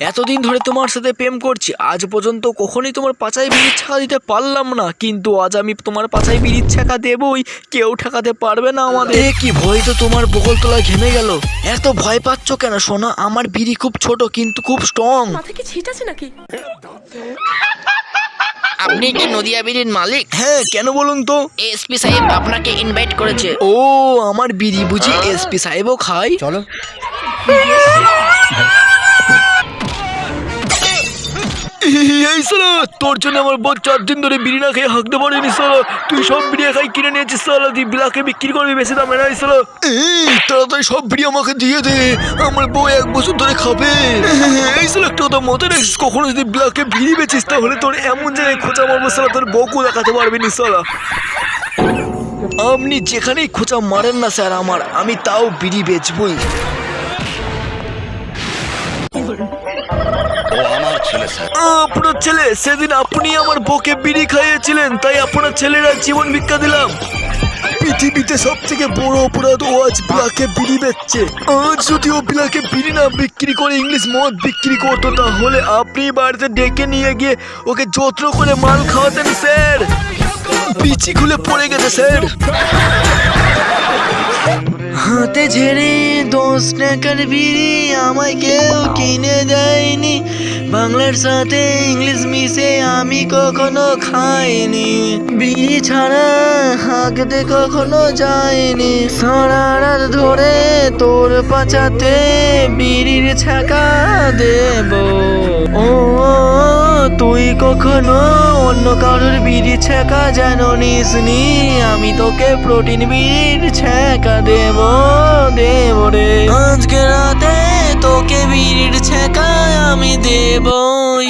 এতদিন ধরে তোমার সাথে প্রেম করছি, আজ পর্যন্ত কখনোই তোমার পাছায় বিড়ির ছাকা দিতে পারলাম না, কিন্তু আজ আমি তোমার পাছায় বিড়ির ছাকা দেবই। কেউ ঠেকাতে পারবে না আমাদের। কি ভয় তো তোমার বগল তলা ঘেমে গেল। এত ভয় পাচ্ছ কেন সোনা? আমার বিড়ি খুব ছোট কিন্তু খুব স্ট্রং। মাথায় কি ছিট আছে নাকি? আপনি কি নদিয়া বিড়ির মালিক? হ্যাঁ, কেন বলুন তো? এসপি সাহেব আপনাকে ইনভাইট করেছে। ও, আমার বিড়ি বুঝি এসপি সাহেবও খায়? চলো। এই সালা, তোর জন্য আমার বউ 4 দিন ধরে বিড়ি না খেয়ে হাঁকতে পারেনি সালা। তুই সব বিড়ি খাই কিনে নিয়েছিস সালা, তুই বিলাকে বিক্রি করবি বেশি দামে না সালা। এই তাড়াতাড়ি সব বিড়ি আমাকে দিয়ে দে, আমার বউ 1 বছর ধরে খাবে। এই সালা, একটা কথা মাথায় রাখিস, কখনো যদি বিলাকে বিড়ি বেচিস তাহলে তোর এমন জায়গায় খোঁচা মারবো সালা, তোর বউকেও দেখাতে পারবি না সালা। আপনি যেখানেই খোঁচা মারেন না স্যার আমার, আমি তাও বিড়ি বেচবই। আপনার ছেলে? সেদিন আপনি আমার বউকে বিড়ি খাইয়েছিলেন, তাই আপনার ছেলেরা জীবন ভিক্ষা দিলাম। পৃথিবীতে সব থেকে বড় অপরাধ, ও আজ বিলাকে বিড়ি বেচছে। আজ যদি ও বিলাকে বিড়ি না বিক্রি করে ইংলিশ মদ বিক্রি করতো, তাহলে আপনি বাড়িতে ডেকে নিয়ে গিয়ে ওকে যত্ন করে মাল খাওয়াতেন স্যার। পিচি খুলে পড়ে গেছে স্যার। হাতে ঝেড়ে 10 টাকার বিড়ি আমায় কেউ কিনে দেয়নি। বাংলার সাথে ইংলিশ মিশে আমি কখনো খাইনি। বিড়ি ছাড়া হাঁকতে কখনো যায়নি। সারা রাত ধরে তোর পাছাতে বিড়ির ছাকা দেব। ও, তুই কখনো অন্য কারোর বিড়ি ছাকা যেন নিসনি। আমি তোকে প্রোটিন বিড়ির ছাকা দেব রে। আজকে রাতে তোকে বিড়ির ছাকা আমি দেবই।